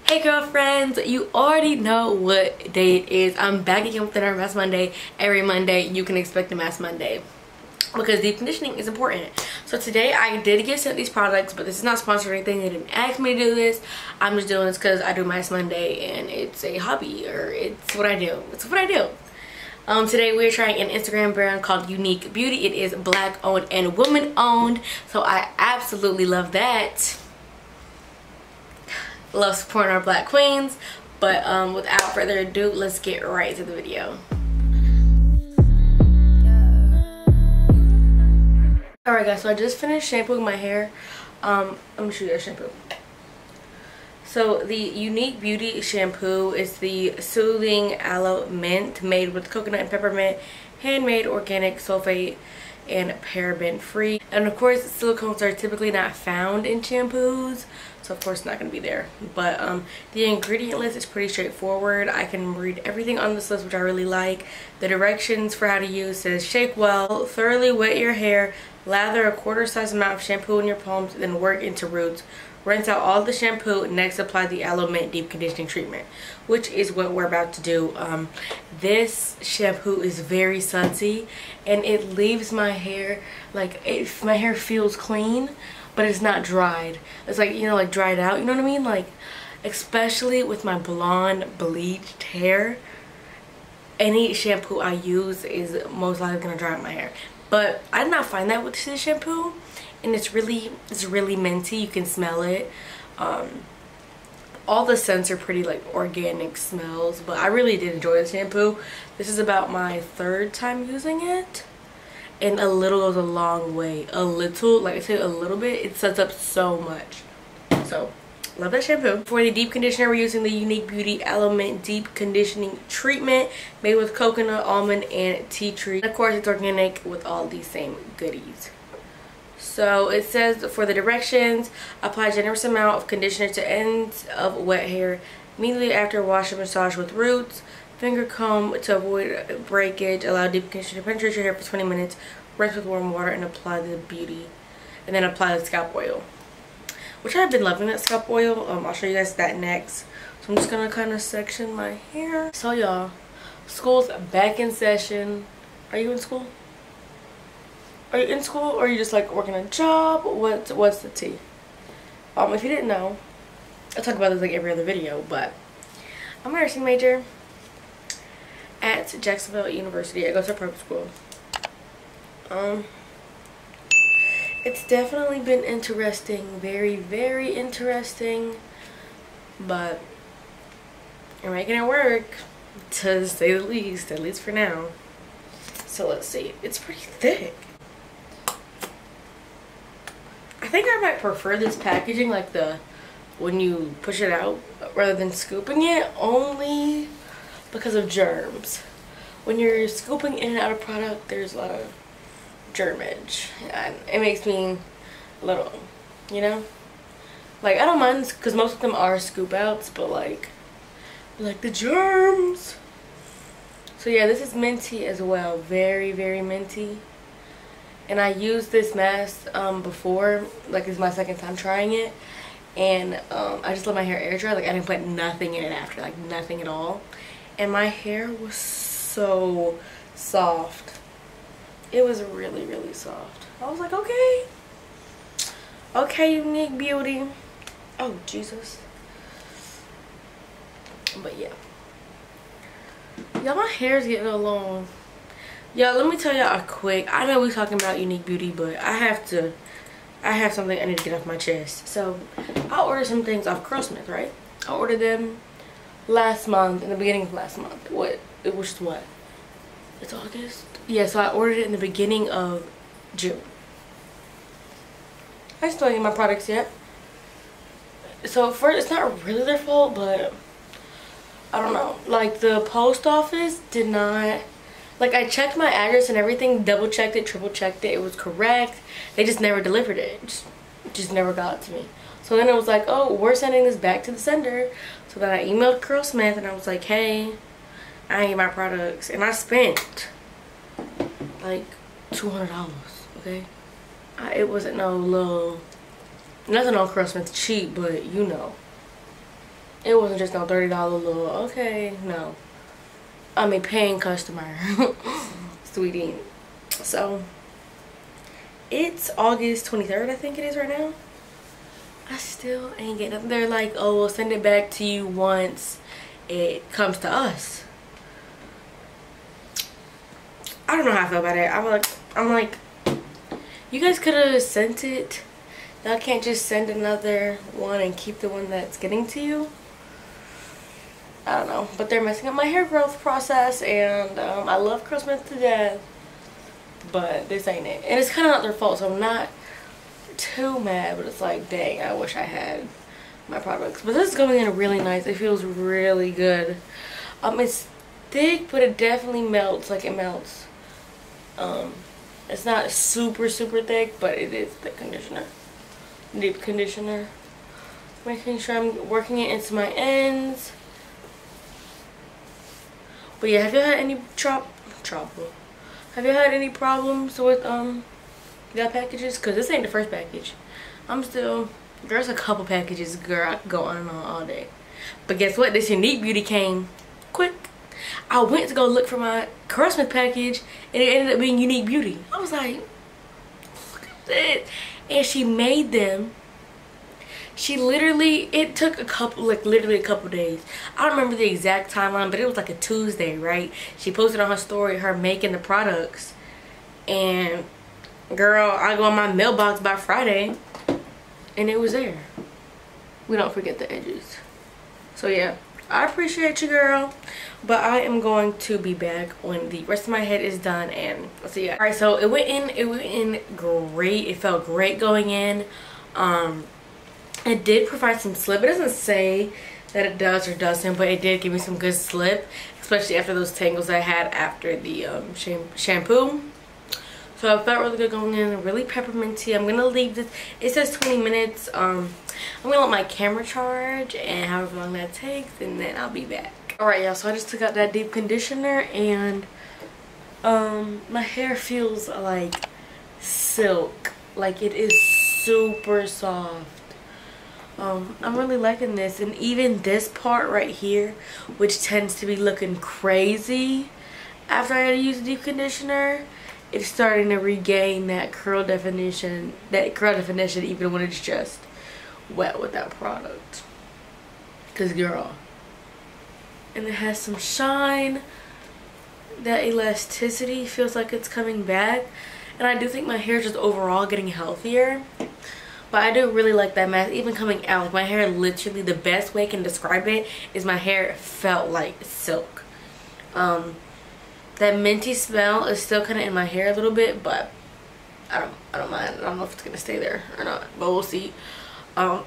Hey girlfriends, you already know what day it is. I'm back again with another Mask Monday. Every Monday you can expect a Mask Monday because deep conditioning is important. So today I did get sent these products, but this is not sponsored or anything. They didn't ask me to do this. I'm just doing this because I do Mask Monday and it's a hobby, or it's what I do. It's what I do. Today we're trying an Instagram brand called Unique Beauty. It is black owned and woman owned, so I absolutely love that. Love supporting our black queens. But without further ado, let's get right to the video. Alright guys, so I just finished shampooing my hair. I'm gonna show you a shampoo. So the Unique Beauty shampoo is the Soothing Aloe Mint, made with coconut and peppermint, handmade, organic, sulfate, and paraben free. And of course, silicones are typically not found in shampoos, so of course it's not going to be there. But the ingredient list is pretty straightforward. I can read everything on this list, which I really like. The directions for how to use says: shake well, thoroughly wet your hair, lather a quarter-size amount of shampoo in your palms, then work into roots. Rinse out all the shampoo, next apply the Aloe Mint deep conditioning treatment, which is what we're about to do. This shampoo is very sudsy and it leaves my hair, like, my hair feels clean, but it's not dried. It's like, you know, like dried out, you know what I mean? Like, especially with my blonde bleached hair, any shampoo I use is most likely gonna dry out my hair. But I did not find that with this shampoo. And it's really minty. You can smell it. All the scents are pretty like organic smells, but I really did enjoy the shampoo. This is about my third time using it, and a little goes a long way. A little, like I said, a little bit, it sets up so much. So love that shampoo. For the deep conditioner, we're using the Unique Beauty Aloe Mint Deep Conditioning Treatment, made with coconut, almond, and tea tree. Of course, it's organic with all these same goodies. So it says for the directions: apply a generous amount of conditioner to ends of wet hair immediately after wash and massage with roots. Finger comb to avoid breakage. Allow deep conditioner to penetrate your hair for 20 minutes. Rinse with warm water and apply the beauty. And then apply the scalp oil, which I've been loving that scalp oil. I'll show you guys that next. So I'm just gonna kind of section my hair. So y'all, school's back in session. Are you in school? Are you in school, or are you just like working a job? What's the tea? If you didn't know, I talk about this like every other video, but I'm a nursing major at Jacksonville University. I go to a prep school. It's definitely been interesting, very interesting, but you're making it work, to say the least, at least for now. So let's see, it's pretty thick. I think I might prefer this packaging, like when you push it out, rather than scooping it, only because of germs. When you're scooping in and out of product, there's a lot of germage, and it makes me a little, you know, like, I don't mind because most of them are scoop outs, but like the germs. So yeah, this is minty as well, very minty. And I used this mask before, like this is my second time trying it, and I just let my hair air dry. Like, I didn't put nothing in it after, like nothing at all, and my hair was so soft. It was really soft. I was like, okay, Unique Beauty. Oh Jesus. But yeah, y'all, my hair's getting a little long. Y'all, let me tell y'all a quick, I know we're talking about Unique Beauty, but I have something I need to get off my chest. So I ordered some things off Curlfriends, right? I ordered them last month, in the beginning of last month. It was what? It's August? Yeah, so I ordered it in the beginning of June. I still ain't get my products yet. So first, it's not really their fault, but I don't know. Like, the post office did not, like, I checked my address and everything, double checked it, triple checked it, it was correct. They just never delivered it. Just never got it to me. So then it was like, oh, we're sending this back to the sender. So then I emailed Curlfriends and I was like, hey, I ain't get my products. And I spent like $200, okay? It wasn't no little, nothing on Curlfriends cheap, but you know. It wasn't just no $30 little, okay, no. I'm a paying customer. Sweetie. So, it's August 23rd, I think it is right now. I still ain't getting nothing. They're like, oh, we'll send it back to you once it comes to us. I don't know how I feel about it. I'm like, you guys could have sent it. Y'all can't just send another one and keep the one that's getting to you. I don't know, but they're messing up my hair growth process, and I love Curlfriends to death, but this ain't it. And it's kind of not their fault, so I'm not too mad, but it's like, dang, I wish I had my products. But this is going in really nice. It feels really good. It's thick, but it definitely melts. Like, it melts. It's not super thick, but it is thick conditioner. Deep conditioner. Making sure I'm working it into my ends. But yeah, have you had any have you had any problems with that packages? Cause this ain't the first package. There's a couple packages, girl. I could go on and on all day. But guess what? This Unique Beauty came quick. I went to go look for my Christmas package, and it ended up being Unique Beauty. I was like, look at this. And she made them. She literally, it took literally a couple days. I don't remember the exact timeline, but it was like a Tuesday, right? She posted on her story her making the products. And girl, I go on my mailbox by Friday, and it was there. We don't forget the edges. So yeah, I appreciate you, girl. But I am going to be back when the rest of my head is done, and let's see. Alright, so it went in great. It felt great going in. It did provide some slip. It doesn't say that it does or doesn't, but it did give me some good slip, especially after those tangles I had after the shampoo. So it felt really good going in, really pepperminty. I'm gonna leave this. It says 20 minutes. I'm gonna let my camera charge, and however long that takes, and then I'll be back. Alright, y'all, so I just took out that deep conditioner, and my hair feels like silk. Like, it is super soft. I'm really liking this, and even this part right here, which tends to be looking crazy after I use the deep conditioner, it's starting to regain that curl definition even when it's just wet with that product. Cause girl, and it has some shine. That elasticity feels like it's coming back, and I do think my hair is just overall getting healthier. But I do really like that mask, even coming out. Like, my hair, literally, the best way I can describe it is my hair felt like silk. That minty smell is still kind of in my hair a little bit, but I don't mind. I don't know if it's gonna stay there or not, but we'll see. While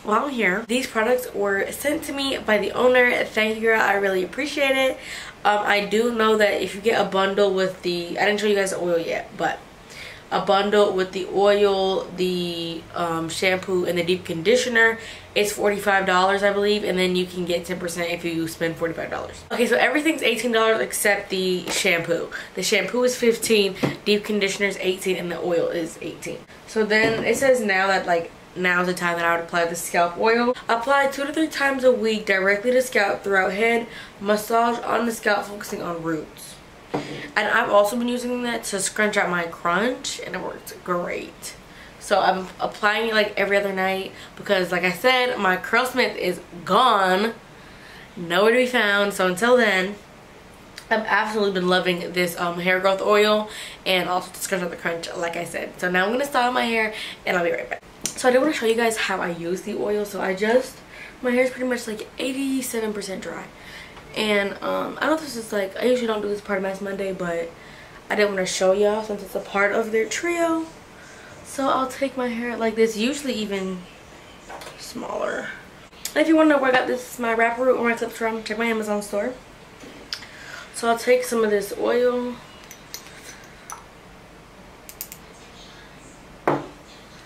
I'm here, these products were sent to me by the owner. Thank you, girl. I really appreciate it. I do know that if you get a bundle with the, I didn't show you guys the oil yet, but a bundle with the oil, the shampoo, and the deep conditioner, it's $45, I believe, and then you can get 10% if you spend $45. Okay, so everything's $18 except the shampoo. The shampoo is $15, deep conditioner is $18, and the oil is $18. So then it says now that, like, now's the time that I would apply the scalp oil. Apply 2 to 3 times a week directly to scalp throughout head. Massage on the scalp, focusing on roots. And I've also been using that to scrunch out my crunch, and it works great. So I'm applying it like every other night because, like I said, my Curlsmith is gone, nowhere to be found. So until then, I've absolutely been loving this hair growth oil, and also to scrunch out the crunch, like I said. So now I'm gonna style my hair, and I'll be right back. So I did want to show you guys how I use the oil. So my hair is pretty much like 87% dry. And I know this is like, I usually don't do this part of Mask Monday, but I didn't want to show y'all since it's a part of their trio. So I'll take my hair like this, usually even smaller. And if you want to know where I got this, my wrapper root or my clips from, check my Amazon store. So I'll take some of this oil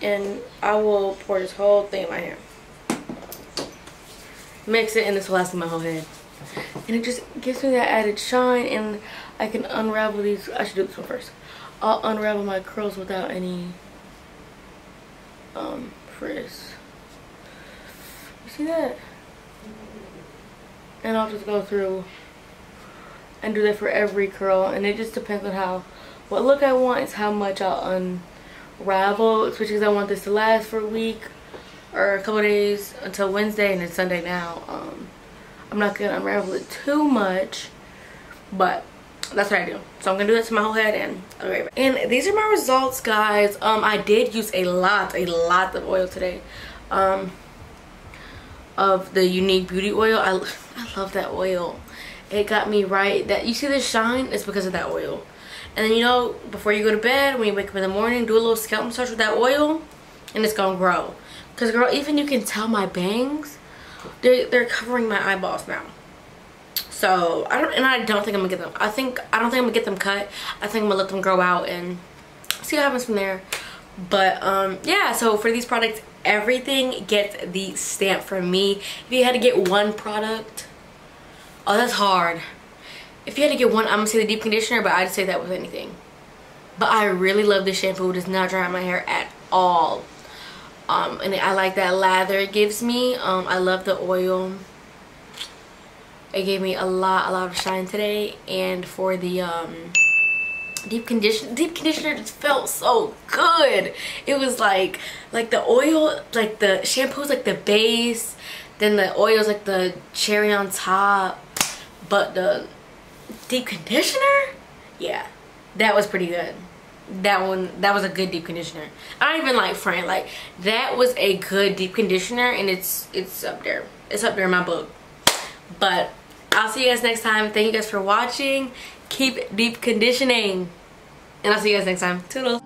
and I will pour this whole thing in my hair. Mix it, and this will last me my whole head. And it just gives me that added shine, and I can unravel these. I should do this one first. I'll unravel my curls without any frizz. You see that? And I'll just go through and do that for every curl, and it just depends on what look I want is how much I'll unravel, especially because I want this to last for a week or a couple days until Wednesday, and it's Sunday now. I'm not gonna unravel it too much, but that's what I do. So I'm gonna do that to my whole head, and I'll be right back. And these are my results, guys. I did use a lot of oil today. Of the Unique Beauty oil. I love that oil. It got me right. That you see the shine, it's because of that oil. And then, you know, before you go to bed, when you wake up in the morning, do a little scalp massage with that oil, and it's gonna grow. Because, girl, even you can tell my bangs, they're covering my eyeballs now. So I don't think I'm gonna get them. I don't think I'm gonna get them cut. I think I'm gonna let them grow out and see what happens from there. But yeah, so for these products, everything gets the stamp from me. If you had to get one product, oh, that's hard. If you had to get one, I'm gonna say the deep conditioner, but I'd say that with anything. But I really love this shampoo. It does not dry out my hair at all. And I like that lather it gives me. I love the oil. It gave me a lot of shine today. And for the deep conditioner just felt so good. It was like the oil, like the shampoo's like the base, then the oil's like the cherry on top, but the deep conditioner, yeah, that was pretty good. That was a good deep conditioner. I don't even like front, like that was a good deep conditioner, and it's up there. It's up there in my book. But I'll see you guys next time. Thank you guys for watching. Keep deep conditioning. And I'll see you guys next time. Toodles.